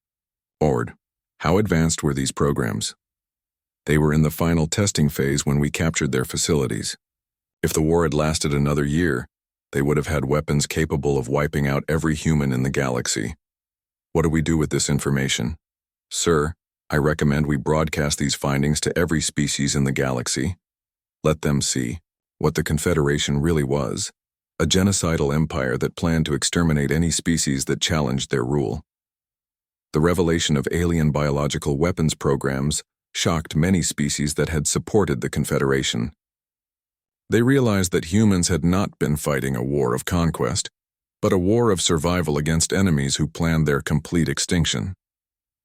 forward. How advanced were these programs? They were in the final testing phase when we captured their facilities. If the war had lasted another year, they would have had weapons capable of wiping out every human in the galaxy. What do we do with this information? Sir, I recommend we broadcast these findings to every species in the galaxy. Let them see what the Confederation really was, a genocidal empire that planned to exterminate any species that challenged their rule. The revelation of alien biological weapons programs shocked many species that had supported the Confederation. They realized that humans had not been fighting a war of conquest, but a war of survival against enemies who planned their complete extinction.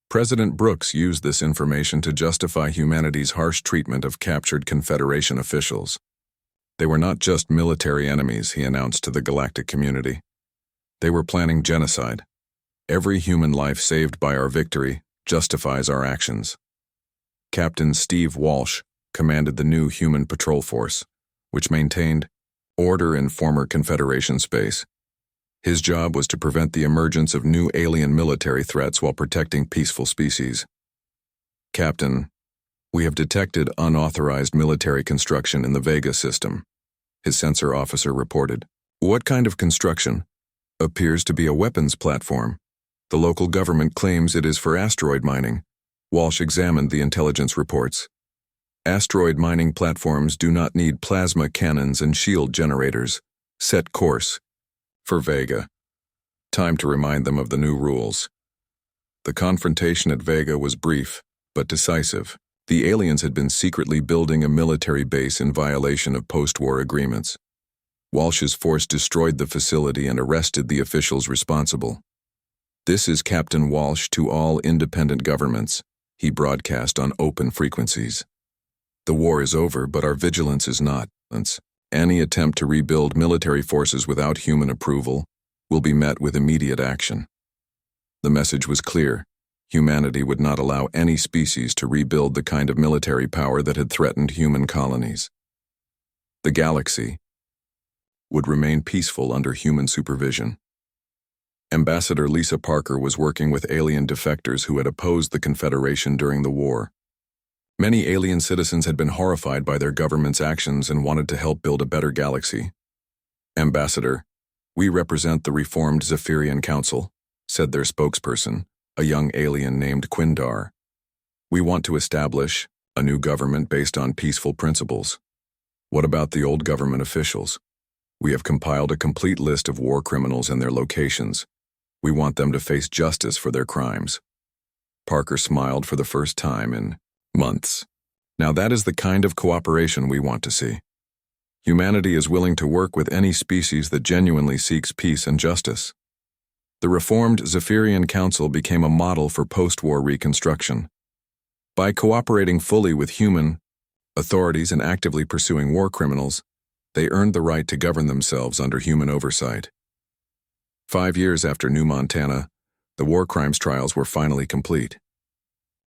President Brooks used this information to justify humanity's harsh treatment of captured Confederation officials. They were not just military enemies, he announced to the galactic community. They were planning genocide. Every human life saved by our victory justifies our actions. Captain Steve Walsh commanded the new human patrol force, which maintained order in former Confederation space. His job was to prevent the emergence of new alien military threats while protecting peaceful species. Captain, we have detected unauthorized military construction in the Vega system, his sensor officer reported. What kind of construction? Appears to be a weapons platform. The local government claims it is for asteroid mining. Walsh examined the intelligence reports. Asteroid mining platforms do not need plasma cannons and shield generators. Set course. For Vega. Time to remind them of the new rules. The confrontation at Vega was brief, but decisive. The aliens had been secretly building a military base in violation of post-war agreements. Walsh's force destroyed the facility and arrested the officials responsible. This is Captain Walsh to all independent governments, he broadcast on open frequencies. The war is over, but our vigilance is not. Any attempt to rebuild military forces without human approval will be met with immediate action. The message was clear. Humanity would not allow any species to rebuild the kind of military power that had threatened human colonies. The galaxy would remain peaceful under human supervision. Ambassador Lisa Parker was working with alien defectors who had opposed the Confederation during the war. Many alien citizens had been horrified by their government's actions and wanted to help build a better galaxy. Ambassador, we represent the reformed Zephyrian Council, said their spokesperson, a young alien named Quindar. We want to establish a new government based on peaceful principles. What about the old government officials? We have compiled a complete list of war criminals and their locations. We want them to face justice for their crimes. Parker smiled for the first time in months. Now that is the kind of cooperation we want to see. Humanity is willing to work with any species that genuinely seeks peace and justice. The reformed Zephyrian Council became a model for post-war reconstruction. By cooperating fully with human authorities and actively pursuing war criminals, they earned the right to govern themselves under human oversight. 5 years after New Montana, the war crimes trials were finally complete.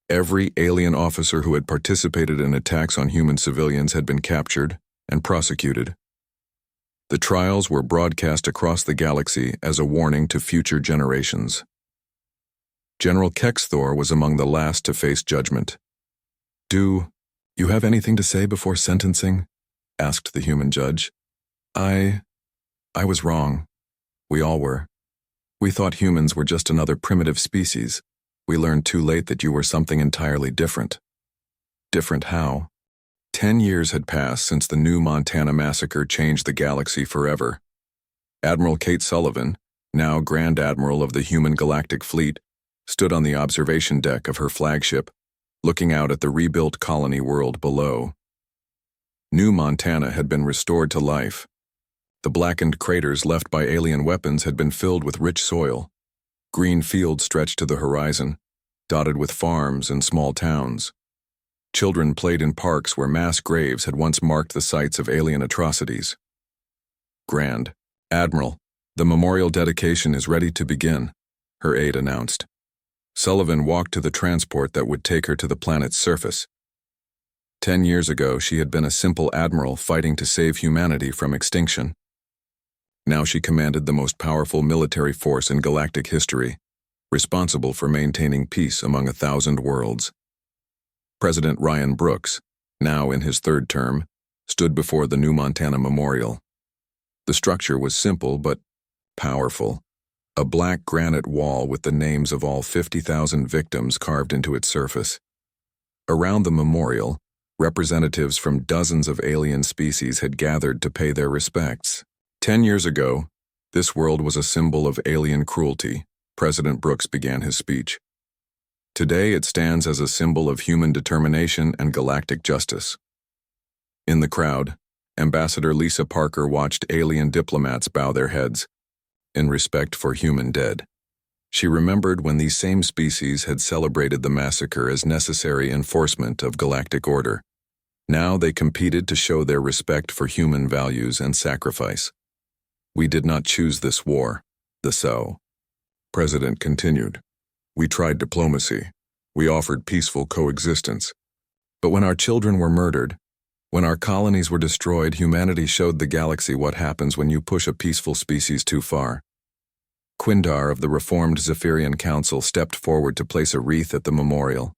Every alien officer who had participated in attacks on human civilians had been captured and prosecuted. The trials were broadcast across the galaxy as a warning to future generations. General Kexthor was among the last to face judgment. "Do you have anything to say before sentencing?" asked the human judge. I was wrong. We all were. We thought humans were just another primitive species. We learned too late that you were something entirely different." "Different how?" 10 years had passed since the New Montana massacre changed the galaxy forever. Admiral Kate Sullivan, now Grand Admiral of the Human Galactic Fleet, stood on the observation deck of her flagship, looking out at the rebuilt colony world below. New Montana had been restored to life. The blackened craters left by alien weapons had been filled with rich soil. Green fields stretched to the horizon, dotted with farms and small towns. Children played in parks where mass graves had once marked the sites of alien atrocities. "Grand Admiral, the memorial dedication is ready to begin," her aide announced. Sullivan walked to the transport that would take her to the planet's surface. 10 years ago, she had been a simple admiral fighting to save humanity from extinction. Now she commanded the most powerful military force in galactic history, responsible for maintaining peace among 1,000 worlds. President Ryan Brooks, now in his 3rd term, stood before the New Montana Memorial. The structure was simple but powerful. A black granite wall with the names of all 50,000 victims carved into its surface. Around the memorial, representatives from dozens of alien species had gathered to pay their respects. 10 years ago, this world was a symbol of alien cruelty. President Brooks began his speech. Today it stands as a symbol of human determination and galactic justice. In the crowd, Ambassador Lisa Parker watched alien diplomats bow their heads in respect for human dead. She remembered when these same species had celebrated the massacre as necessary enforcement of galactic order. Now they competed to show their respect for human values and sacrifice. "We did not choose this war," the President continued. "We tried diplomacy. We offered peaceful coexistence. But when our children were murdered, when our colonies were destroyed, humanity showed the galaxy what happens when you push a peaceful species too far." Quindar of the Reformed Zephyrian Council stepped forward to place a wreath at the memorial.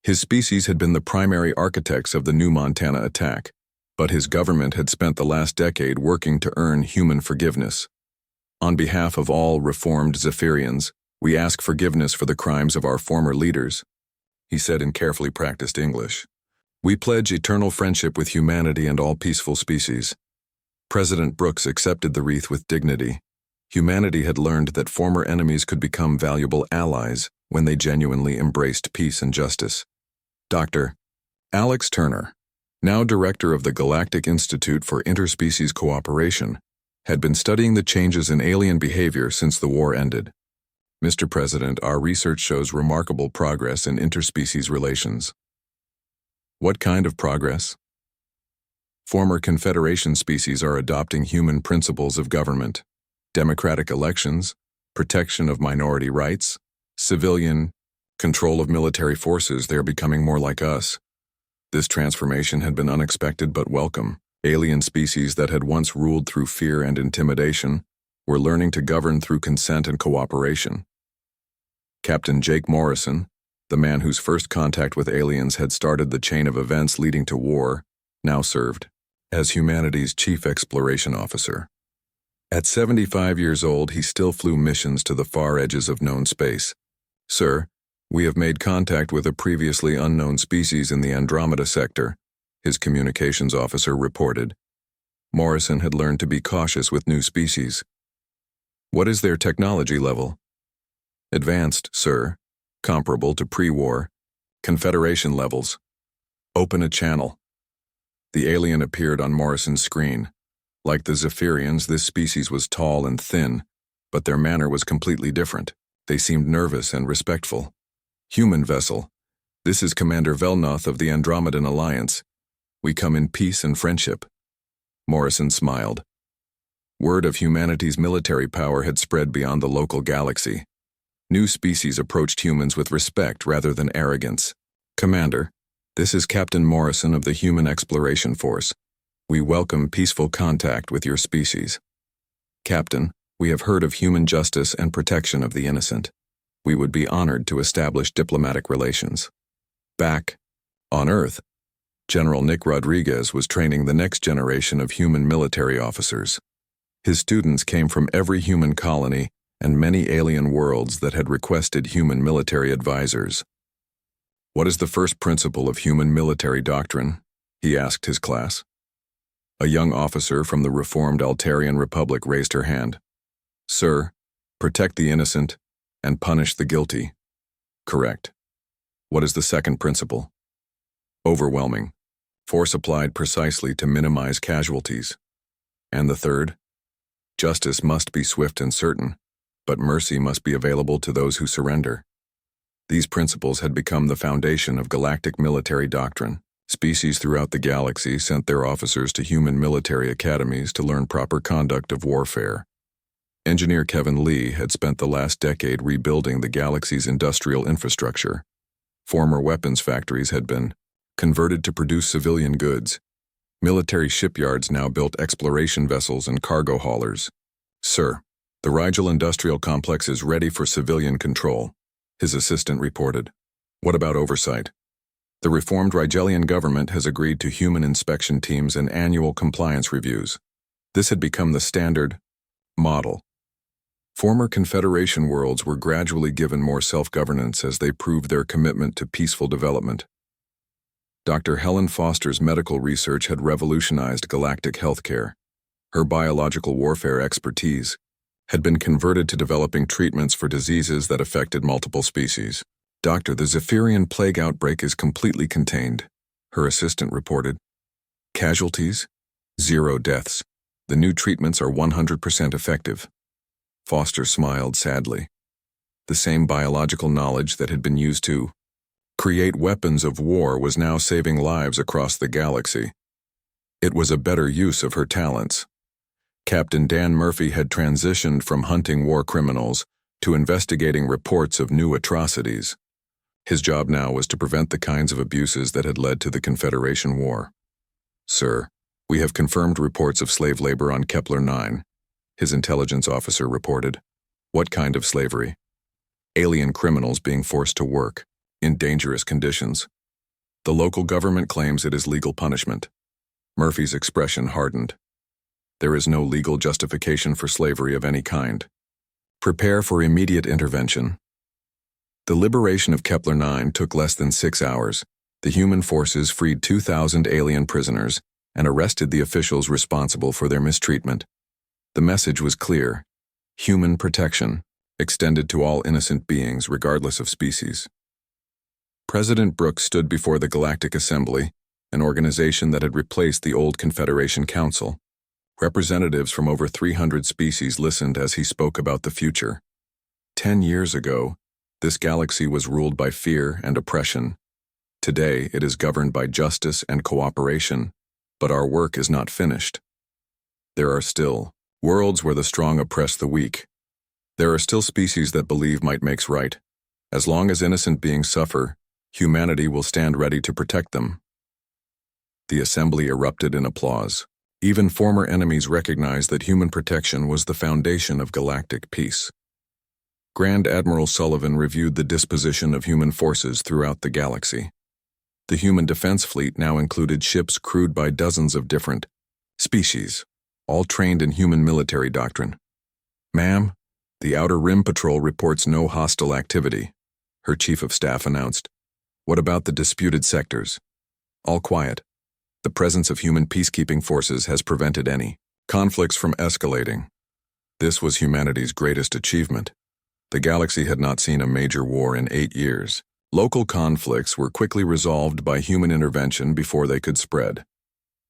His species had been the primary architects of the New Montana attack, but his government had spent the last decade working to earn human forgiveness. "On behalf of all reformed Zephyrians, we ask forgiveness for the crimes of our former leaders," he said in carefully practiced English. "We pledge eternal friendship with humanity and all peaceful species." President Brooks accepted the wreath with dignity. Humanity had learned that former enemies could become valuable allies when they genuinely embraced peace and justice. Dr. Alex Turner, now director of the Galactic Institute for Interspecies Cooperation, had been studying the changes in alien behavior since the war ended. "Mr. President, our research shows remarkable progress in interspecies relations." "What kind of progress?" "Former Confederation species are adopting human principles of government, democratic elections, protection of minority rights, civilian control of military forces. They are becoming more like us." This transformation had been unexpected but welcome. Alien species that had once ruled through fear and intimidation were learning to govern through consent and cooperation. Captain Jake Morrison, the man whose first contact with aliens had started the chain of events leading to war, now served as humanity's chief exploration officer. At 75 years old, he still flew missions to the far edges of known space. "Sir, we have made contact with a previously unknown species in the Andromeda sector," his communications officer reported. Morrison had learned to be cautious with new species. "What is their technology level?" "Advanced, sir. Comparable to pre-war. Confederation levels." "Open a channel." The alien appeared on Morrison's screen. Like the Zephyrians, this species was tall and thin, but their manner was completely different. They seemed nervous and respectful. "Human vessel. This is Commander Velnoth of the Andromedan Alliance. We come in peace and friendship." Morrison smiled. Word of humanity's military power had spread beyond the local galaxy. New species approached humans with respect rather than arrogance. "Commander, this is Captain Morrison of the Human Exploration Force. We welcome peaceful contact with your species. Captain, we have heard of human justice and protection of the innocent. We would be honored to establish diplomatic relations." Back on Earth, General Nick Rodriguez was training the next generation of human military officers. His students came from every human colony and many alien worlds that had requested human military advisors. "What is the first principle of human military doctrine?" he asked his class. A young officer from the reformed Altarian Republic raised her hand. "Sir, protect the innocent and punish the guilty." "Correct. What is the second principle?" "Overwhelming. Force applied precisely to minimize casualties." "And the third?" "Justice must be swift and certain, but mercy must be available to those who surrender." These principles had become the foundation of galactic military doctrine. Species throughout the galaxy sent their officers to human military academies to learn proper conduct of warfare. Engineer Kevin Lee had spent the last decade rebuilding the galaxy's industrial infrastructure. Former weapons factories had been converted to produce civilian goods. Military shipyards now built exploration vessels and cargo haulers. "Sir, the Rigel Industrial Complex is ready for civilian control," his assistant reported. "What about oversight?" "The reformed Rigelian government has agreed to human inspection teams and annual compliance reviews." This had become the standard model. Former Confederation worlds were gradually given more self-governance as they proved their commitment to peaceful development. Dr. Helen Foster's medical research had revolutionized galactic healthcare. Her biological warfare expertise had been converted to developing treatments for diseases that affected multiple species. "Doctor, the Zephyrian plague outbreak is completely contained," her assistant reported. "Casualties? 0 deaths. The new treatments are 100% effective." Foster smiled sadly. The same biological knowledge that had been used to create weapons of war was now saving lives across the galaxy. It was a better use of her talents. Captain Dan Murphy had transitioned from hunting war criminals to investigating reports of new atrocities. His job now was to prevent the kinds of abuses that had led to the Confederation War. "Sir, we have confirmed reports of slave labor on Kepler 9, his intelligence officer reported. "What kind of slavery?" "Alien criminals being forced to work in dangerous conditions. The local government claims it is legal punishment." Murphy's expression hardened. "There is no legal justification for slavery of any kind. Prepare for immediate intervention." The liberation of Kepler 9 took less than 6 hours. The human forces freed 2,000 alien prisoners and arrested the officials responsible for their mistreatment. The message was clear: human protection, extended to all innocent beings regardless of species. President Brooks stood before the Galactic Assembly, an organization that had replaced the old Confederation Council. Representatives from over 300 species listened as he spoke about the future. 10 years ago, this galaxy was ruled by fear and oppression. Today, it is governed by justice and cooperation, but our work is not finished. There are still worlds where the strong oppress the weak. There are still species that believe might makes right. As long as innocent beings suffer, humanity will stand ready to protect them. The assembly erupted in applause. Even former enemies recognized that human protection was the foundation of galactic peace. Grand Admiral Sullivan reviewed the disposition of human forces throughout the galaxy. The human defense fleet now included ships crewed by dozens of different species, all trained in human military doctrine. "Ma'am, the Outer Rim Patrol reports no hostile activity," her chief of staff announced. "What about the disputed sectors?" "All quiet. The presence of human peacekeeping forces has prevented any conflicts from escalating." This was humanity's greatest achievement. The galaxy had not seen a major war in 8 years. Local conflicts were quickly resolved by human intervention before they could spread.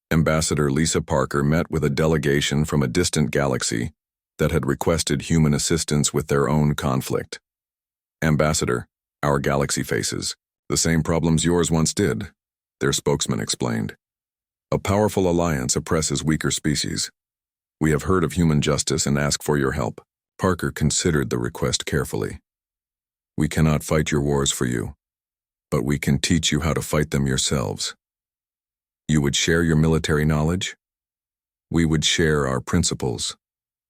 Ambassador Lisa Parker met with a delegation from a distant galaxy that had requested human assistance with their own conflict. "Ambassador, our galaxy faces the same problems yours once did," their spokesman explained. A powerful alliance oppresses weaker species. We have heard of human justice and ask for your help. Parker considered the request carefully. We cannot fight your wars for you, but we can teach you how to fight them yourselves. You would share your military knowledge? We would share our principles: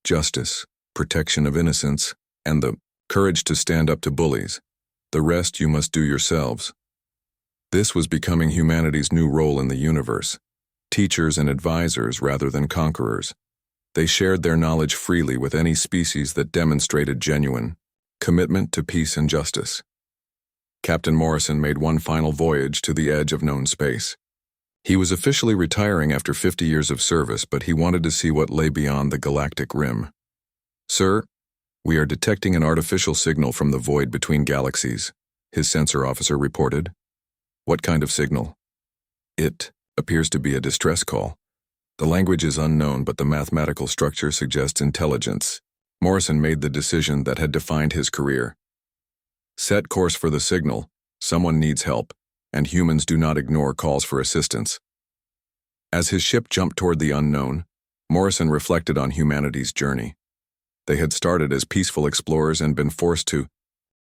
justice, protection of innocence, and the courage to stand up to bullies. The rest you must do yourselves. This was becoming humanity's new role in the universe: teachers and advisors rather than conquerors. They shared their knowledge freely with any species that demonstrated genuine commitment to peace and justice. Captain Morrison made one final voyage to the edge of known space. He was officially retiring after 50 years of service, but he wanted to see what lay beyond the galactic rim. Sir, we are detecting an artificial signal from the void between galaxies, his sensor officer reported. What kind of signal? It appears to be a distress call. The language is unknown, but the mathematical structure suggests intelligence. Morrison made the decision that had defined his career. Set course for the signal. Someone needs help, and humans do not ignore calls for assistance. As his ship jumped toward the unknown, Morrison reflected on humanity's journey. They had started as peaceful explorers and been forced to